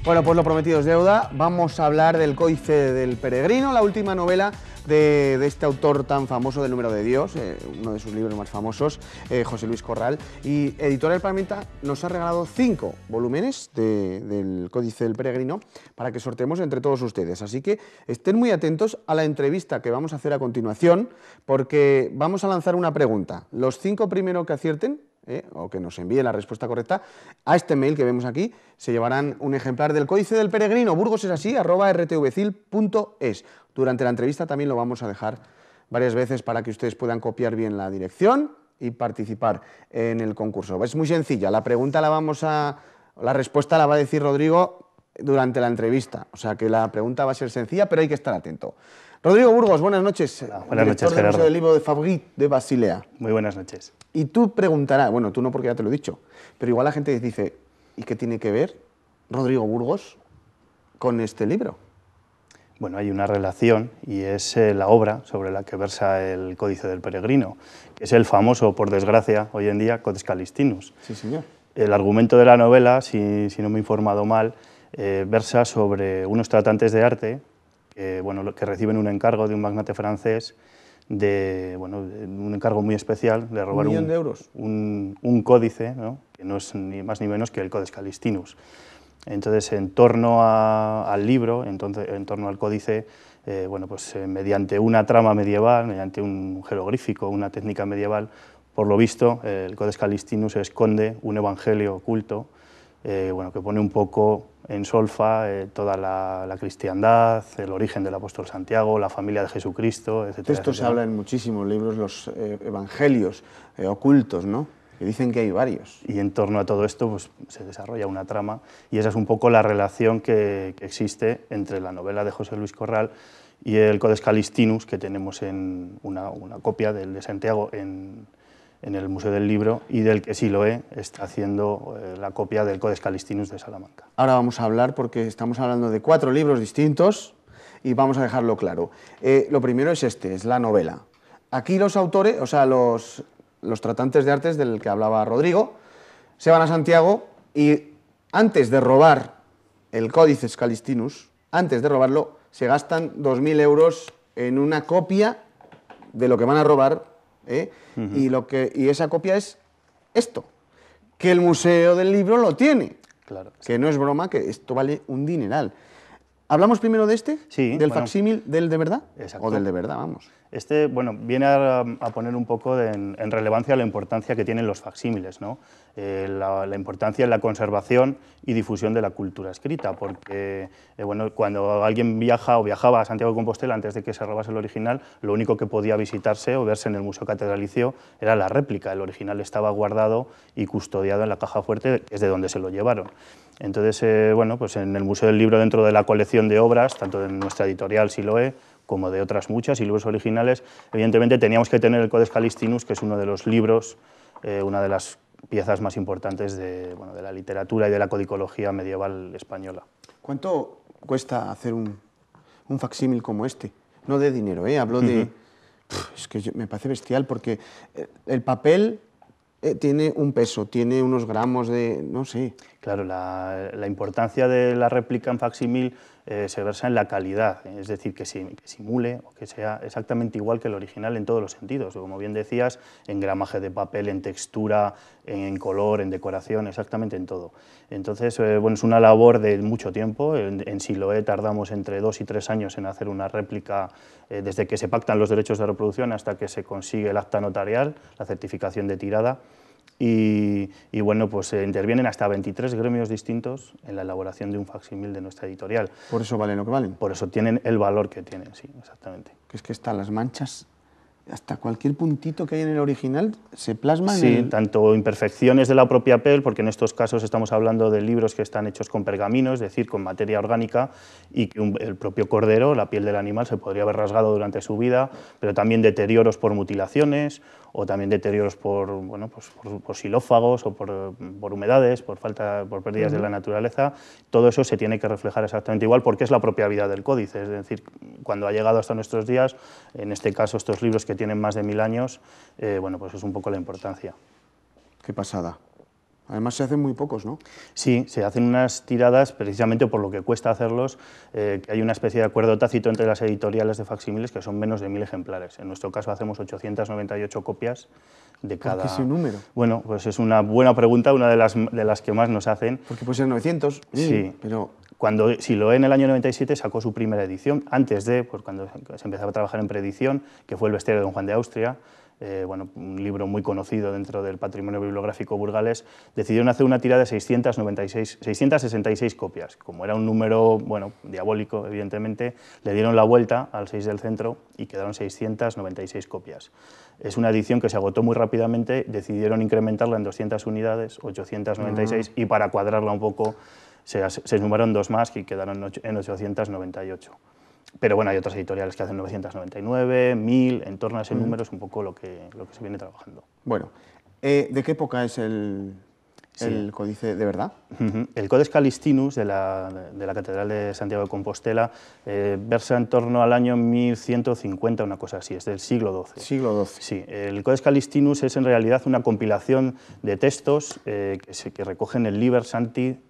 Bueno, pues lo prometido es deuda. Vamos a hablar del Códice del Peregrino, la última novela de este autor tan famoso del Número de Dios, uno de sus libros más famosos, José Luis Corral. Y Editorial Planeta nos ha regalado 5 volúmenes del Códice del Peregrino para que sorteemos entre todos ustedes. Así que estén muy atentos a la entrevista que vamos a hacer a continuación, porque vamos a lanzar una pregunta. Los 5 primeros que acierten, o que nos envíe la respuesta correcta, a este mail que vemos aquí, se llevarán un ejemplar del Códice del Peregrino, burgosesasí@rtvcil.es. Durante la entrevista también lo vamos a dejar varias veces para que ustedes puedan copiar bien la dirección y participar en el concurso. Es muy sencilla, la respuesta la va a decir Rodrigo durante la entrevista, o sea que la pregunta va a ser sencilla, pero hay que estar atento. Rodrigo Burgos, buenas noches. Hola, buenas noches, Gerardo. Del Museo del Libro de Fabry de Basilea. Muy buenas noches. Y tú preguntarás, bueno, tú no porque ya te lo he dicho, pero igual la gente dice, ¿y qué tiene que ver Rodrigo Burgos con este libro? Bueno, hay una relación y es la obra sobre la que versa el Códice del Peregrino, que es el famoso, por desgracia, hoy en día, Codex Calistinus. Sí, señor. El argumento de la novela, si no me he informado mal, versa sobre unos tratantes de arte que reciben un encargo de un magnate francés un encargo muy especial de robar ¿1 millón de euros? un códice, ¿no? Que no es ni más ni menos que el Codex Calistinus. Entonces, en torno al libro, en torno al códice, mediante una trama medieval, mediante un jeroglífico, una técnica medieval, por lo visto, el Codex Calistinus esconde un evangelio oculto que pone un poco en solfa toda la cristiandad, el origen del apóstol Santiago, la familia de Jesucristo, etc. De esto se habla en muchísimos libros, los evangelios ocultos, ¿no? Que dicen que hay varios. Y en torno a todo esto pues, se desarrolla una trama, y esa es un poco la relación que existe entre la novela de José Luis Corral y el Codex Calistinus, que tenemos en una copia del de Santiago en el Museo del Libro, y del que Siloé está haciendo la copia del Codex Calistinus de Salamanca. Ahora vamos a hablar, porque estamos hablando de 4 libros distintos, y vamos a dejarlo claro. Lo primero es la novela. Aquí los autores, o sea, los tratantes de artes del que hablaba Rodrigo, se van a Santiago y antes de robar el Codex Calistinus, antes de robarlo, se gastan 2.000 euros en una copia de lo que van a robar, y esa copia es esto, que el Museo del Libro lo tiene. Claro. Que no es broma, que esto vale un dineral. ¿Hablamos primero de este? Sí. ¿Del facsímil del de verdad? Exacto. O del de verdad, vamos. Este, viene a poner un poco en relevancia la importancia que tienen los facsímiles, ¿no? La importancia en la conservación y difusión de la cultura escrita, porque cuando alguien viajaba a Santiago de Compostela antes de que se robase el original, lo único que podía visitarse o verse en el Museo Catedralicio era la réplica. El original estaba guardado y custodiado en la caja fuerte, que es de donde se lo llevaron. Entonces, en el Museo del Libro, dentro de la colección de obras, tanto de nuestra editorial Siloé, como de otras muchas y libros originales, evidentemente teníamos que tener el Codex Calistinus, que es uno de los libros, una de las piezas más importantes de la literatura y de la codicología medieval española. ¿Cuánto cuesta hacer un facsímil como este? No de dinero, hablo de... Es que me parece bestial, porque el papel tiene un peso, tiene unos gramos de... no sé. Claro, la importancia de la réplica en facsímil se versa en la calidad, es decir, que simule o que sea exactamente igual que el original en todos los sentidos, como bien decías, en gramaje de papel, en textura, en color, en decoración, exactamente en todo. Entonces, es una labor de mucho tiempo. En Siloé tardamos entre 2 y 3 años en hacer una réplica, desde que se pactan los derechos de reproducción hasta que se consigue el acta notarial, la certificación de tirada. Intervienen hasta 23 gremios distintos en la elaboración de un facsímil de nuestra editorial. ¿Por eso valen lo que valen? Por eso tienen el valor que tienen, sí, exactamente. Que es que están las manchas, hasta cualquier puntito que hay en el original se plasma Sí, en el... tanto imperfecciones de la propia piel, porque en estos casos estamos hablando de libros que están hechos con pergamino, es decir, con materia orgánica, y que el propio cordero, la piel del animal, se podría haber rasgado durante su vida, pero también deterioros por mutilaciones, o también deterioros por xilófagos o por humedades, por pérdidas de la naturaleza. Todo eso se tiene que reflejar exactamente igual, porque es la propia vida del códice. Es decir, cuando ha llegado hasta nuestros días, en este caso estos libros que tienen más de 1000 años, es un poco la importancia. Qué pasada. Además se hacen muy pocos, ¿no? Sí, se hacen unas tiradas precisamente por lo que cuesta hacerlos, que hay una especie de acuerdo tácito entre las editoriales de facsímiles que son menos de 1000 ejemplares. En nuestro caso hacemos 898 copias de cada... ¿Por qué ese número? Bueno, pues es una buena pregunta, una de las que más nos hacen. Porque puede ser 900, sí, pero... Cuando Siloé en el año 97 sacó su primera edición, antes de, pues cuando se empezaba a trabajar en preedición, que fue El bestiario de Don Juan de Austria, bueno, un libro muy conocido dentro del patrimonio bibliográfico burgalés, decidieron hacer una tirada de 666 copias. Como era un número, bueno, diabólico, evidentemente, le dieron la vuelta al 6 del centro y quedaron 696 copias. Es una edición que se agotó muy rápidamente, decidieron incrementarla en 200 unidades, 896, y para cuadrarla un poco se sumaron 2 más y quedaron en 898. Pero bueno, hay otras editoriales que hacen 999, 1000, en torno a ese número es un poco lo que se viene trabajando. Bueno, ¿de qué época es el códice de verdad? El Codex Calistinus de la Catedral de Santiago de Compostela versa en torno al año 1150, una cosa así, es del siglo XII. Siglo XII. Sí, el Codex Calistinus es en realidad una compilación de textos que recogen el Liber Sancti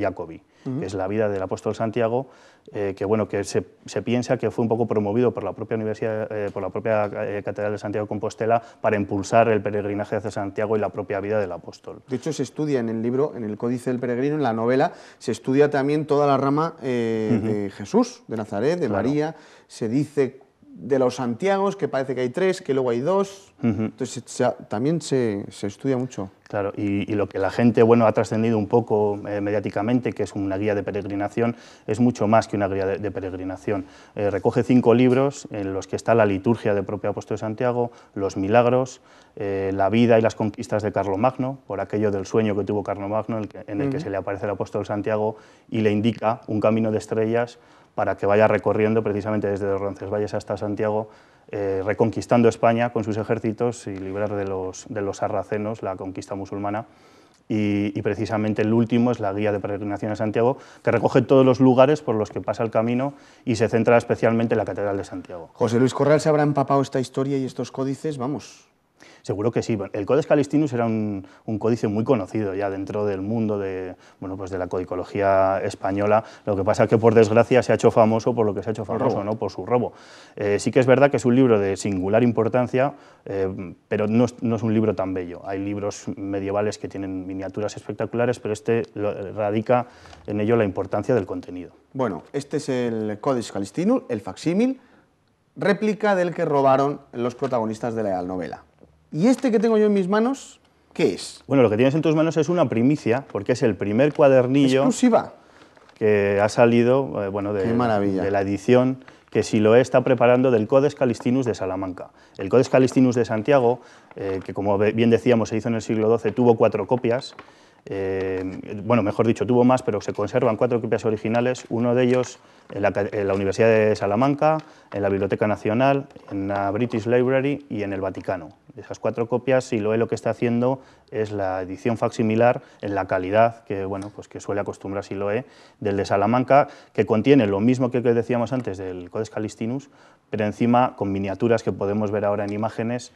Jacobi, que es la vida del apóstol Santiago, que se piensa que fue un poco promovido por la propia Universidad, por la propia Catedral de Santiago de Compostela para impulsar el peregrinaje hacia Santiago y la propia vida del apóstol. De hecho, se estudia en el libro, en el Códice del Peregrino, en la novela, se estudia también toda la rama de Jesús, de Nazaret, de María, se dice de los Santiagos, que parece que hay 3, que luego hay 2, entonces también se estudia mucho. Claro, y lo que la gente, bueno, ha trascendido un poco mediáticamente, que es una guía de peregrinación, es mucho más que una guía de peregrinación. Recoge 5 libros en los que está la liturgia del propio apóstol Santiago, los milagros, la vida y las conquistas de Carlomagno, por aquello del sueño que tuvo Carlomagno, en el que se le aparece el apóstol Santiago y le indica un camino de estrellas para que vaya recorriendo precisamente desde Roncesvalles hasta Santiago, reconquistando España con sus ejércitos y librar de los sarracenos la conquista musulmana. Y precisamente el último es la guía de peregrinación a Santiago, que recoge todos los lugares por los que pasa el camino y se centra especialmente en la Catedral de Santiago. José Luis Corral se habrá empapado esta historia y estos códices, vamos... Seguro que sí. El Codex Calistinus era un códice muy conocido ya dentro del mundo de la codicología española. Lo que pasa es que, por desgracia, se ha hecho famoso por lo que se ha hecho famoso, ¿no? Por su robo. Sí que es verdad que es un libro de singular importancia, pero no es un libro tan bello. Hay libros medievales que tienen miniaturas espectaculares, pero este radica en ello la importancia del contenido. Bueno, este es el Codex Calistinus, el facsímil, réplica del que robaron los protagonistas de la novela. ¿Y este que tengo yo en mis manos, qué es? Bueno, lo que tienes en tus manos es una primicia, porque es el primer cuadernillo... ¿Exclusiva? Que ha salido de la edición que Siloé está preparando del Codex Calistinus de Salamanca. El Codex Calistinus de Santiago, que como bien decíamos se hizo en el siglo XII, tuvo 4 copias. Bueno, mejor dicho, tuvo más, pero se conservan 4 copias originales, uno de ellos en la Universidad de Salamanca, en la Biblioteca Nacional, en la British Library y en el Vaticano. De esas 4 copias, Siloé lo que está haciendo es la edición facsimilar en la calidad que, bueno, pues que suele acostumbrar Siloé del de Salamanca, que contiene lo mismo que decíamos antes del Codex Calistinus, pero encima con miniaturas que podemos ver ahora en imágenes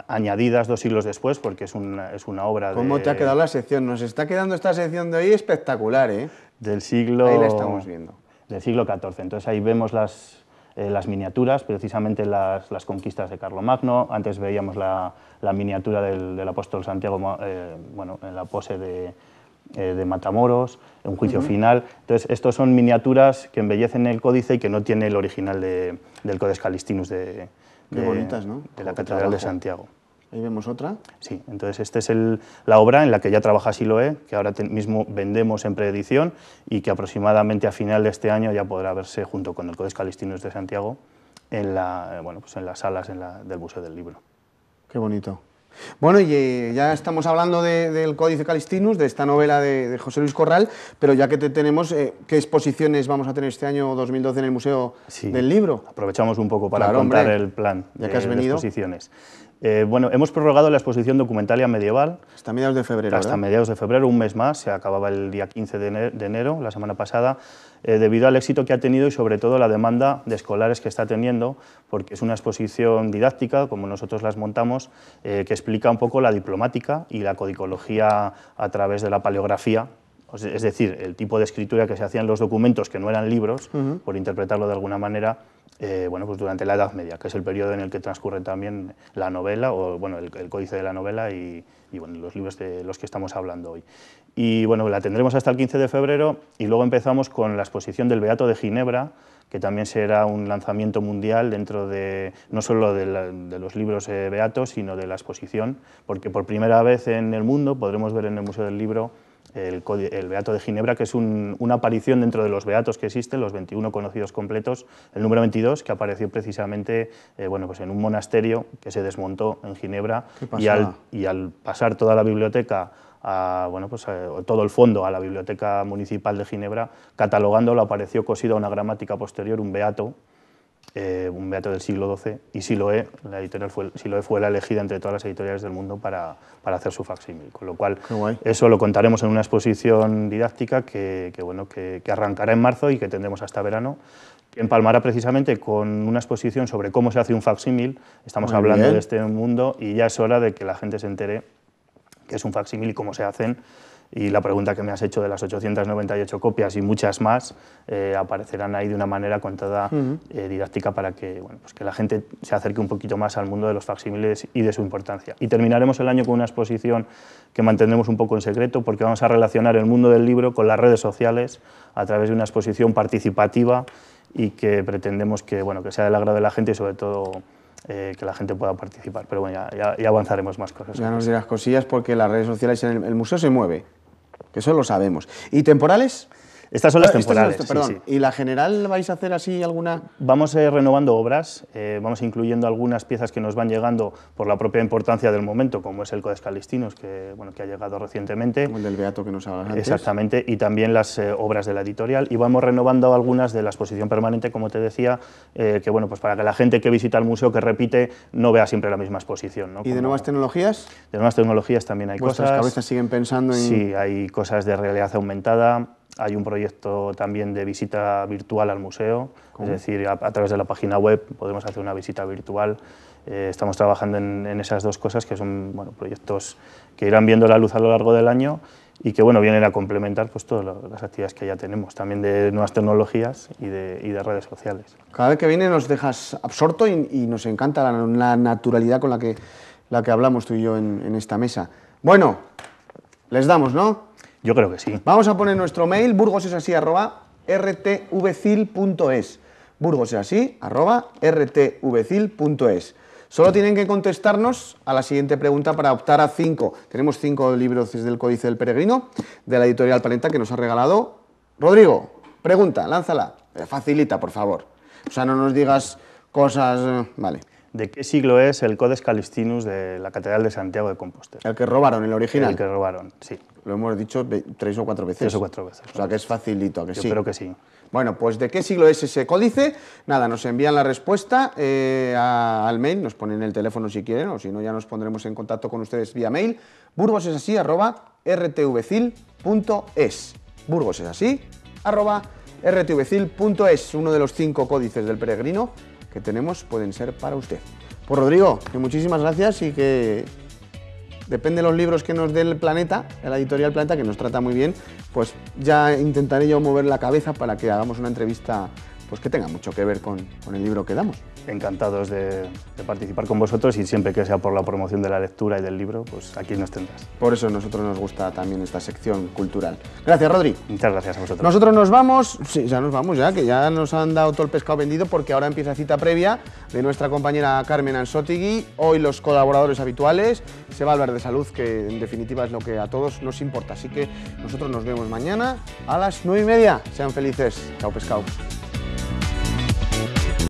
añadidas 2 siglos después, porque es una obra ¿Cómo te ha quedado la sección? Nos está quedando esta sección de hoy espectacular, ¿eh? Del siglo... Ahí la estamos viendo. Del siglo XIV. Entonces ahí vemos las miniaturas, precisamente las conquistas de Carlomagno. Antes veíamos la miniatura del apóstol Santiago, en la pose de Matamoros, un juicio final. Entonces, estos son miniaturas que embellecen el códice y que no tiene el original del Codex Calistinus de bonitas, ¿no? De la Catedral de Santiago. Ahí vemos otra. Sí, entonces esta es la obra en la que ya trabaja Siloé, que ahora mismo vendemos en preedición y que aproximadamente a final de este año ya podrá verse junto con el Codex Calistinus de Santiago en las salas del Museo del Libro. Qué bonito. Bueno, y ya estamos hablando del Códice Calistinus, de esta novela de José Luis Corral, pero ya que te tenemos, ¿qué exposiciones vamos a tener este año 2012 en el Museo del Libro? Aprovechamos un poco para contar el plan de exposiciones. Bueno, hemos prorrogado la exposición Documentalia Medieval. Hasta mediados de febrero, Hasta ¿verdad? mediados de febrero, un mes más, se acababa el día 15 de enero, la semana pasada, debido al éxito que ha tenido y sobre todo la demanda de escolares que está teniendo, porque es una exposición didáctica, como nosotros las montamos, que explica un poco la diplomática y la codicología a través de la paleografía, es decir, el tipo de escritura que se hacía en los documentos que no eran libros, por interpretarlo de alguna manera, bueno, pues durante la Edad Media, que es el periodo en el que transcurre también la novela, o bueno, el códice de la novela y bueno, los libros de los que estamos hablando hoy. Y bueno, la tendremos hasta el 15 de febrero y luego empezamos con la exposición del Beato de Ginebra, que también será un lanzamiento mundial dentro de, no solo de los libros beatos, sino de la exposición, porque por primera vez en el mundo podremos ver en el Museo del Libro el Beato de Ginebra, que es una aparición dentro de los beatos que existen, los 21 conocidos completos, el número 22, que apareció precisamente bueno, pues en un monasterio que se desmontó en Ginebra, y al pasar toda la biblioteca, bueno, pues, todo el fondo a la Biblioteca Municipal de Ginebra, catalogándolo, apareció cosido a una gramática posterior, un beato del siglo XII, y Siloé, la editorial Siloé fue la elegida entre todas las editoriales del mundo para hacer su facsímil, con lo cual eso lo contaremos en una exposición didáctica que arrancará en marzo y que tendremos hasta verano, que empalmará precisamente con una exposición sobre cómo se hace un facsímil. Estamos hablando de este mundo y ya es hora de que la gente se entere qué es un facsímil y cómo se hacen. Y la pregunta que me has hecho de las 898 copias y muchas más aparecerán ahí de una manera contada didáctica para que, bueno, pues que la gente se acerque un poquito más al mundo de los facsímiles y de su importancia. Y terminaremos el año con una exposición que mantendremos un poco en secreto, porque vamos a relacionar el mundo del libro con las redes sociales a través de una exposición participativa y que pretendemos que, bueno, que sea del agrado de la gente y sobre todo que la gente pueda participar. Pero bueno, ya avanzaremos más cosas. Ya nos dirás cosillas porque las redes sociales en el museo se mueve, que eso lo sabemos. ¿Y temporales? Estas son las temporales. Perdón. Sí, sí. ¿Y la general vais a hacer así alguna? Vamos renovando obras, vamos incluyendo algunas piezas que nos van llegando por la propia importancia del momento, como es el Codex Calistinus, que ha llegado recientemente. Como el del Beato que nos hablabas antes. Exactamente, y también las obras de la editorial. Y vamos renovando algunas de la exposición permanente, como te decía, que bueno, pues para que la gente que visita el museo, que repite, no vea siempre la misma exposición, ¿no? ¿Y de nuevas tecnologías? De nuevas tecnologías también hay cosas. ¿Vuestras cabezas siguen pensando en...? Sí, hay cosas de realidad aumentada. Hay un proyecto también de visita virtual al museo, es decir, a través de la página web podemos hacer una visita virtual. Estamos trabajando en esas dos cosas, que son, bueno, proyectos que irán viendo la luz a lo largo del año y que, bueno, vienen a complementar pues todas las actividades que ya tenemos, también de nuevas tecnologías y de redes sociales. Cada vez que viene nos dejas absorto y nos encanta la naturalidad con la que hablamos tú y yo en esta mesa. Bueno, les damos, ¿no? Yo creo que sí. Vamos a poner nuestro mail, burgosesasí@rtvcil.es. burgosesasí@rtvcil.es. Solo tienen que contestarnos a la siguiente pregunta para optar a 5. Tenemos 5 libros del Códice del Peregrino, de la editorial Planeta, que nos ha regalado Rodrigo. Pregunta, lánzala. Facilita, por favor. O sea, no nos digas cosas... Vale. ¿De qué siglo es el Codex Calistinus de la Catedral de Santiago de Compostela? El que robaron, el original. El que robaron, sí. Lo hemos dicho 3 o 4 veces. 3 o 4 veces. O sea, que es facilito, ¿a que sí? Yo creo que sí. Bueno, pues ¿de qué siglo es ese códice? Nada, nos envían la respuesta al mail, nos ponen el teléfono si quieren, o si no ya nos pondremos en contacto con ustedes vía mail, burgosesasí@rtvcil.es. burgosesasí@rtvcil.es. Uno de los 5 códices del Peregrino que tenemos pueden ser para usted. Pues Rodrigo, que muchísimas gracias y que depende de los libros que nos dé el Planeta, la editorial Planeta, que nos trata muy bien, pues ya intentaré yo mover la cabeza para que hagamos una entrevista pues que tenga mucho que ver con el libro que damos. Encantados de participar con vosotros y siempre que sea por la promoción de la lectura y del libro, pues aquí nos tendrás. Por eso a nosotros nos gusta también esta sección cultural. Gracias, Rodri. Muchas gracias a vosotros. Nosotros nos vamos, sí, ya nos vamos que ya nos han dado todo el pescado vendido porque ahora empieza cita previa de nuestra compañera Carmen Ansótegui. Hoy los colaboradores habituales, se va a hablar de salud, que en definitiva es lo que a todos nos importa. Así que nosotros nos vemos mañana a las 9:30. Sean felices. Chao, pescado.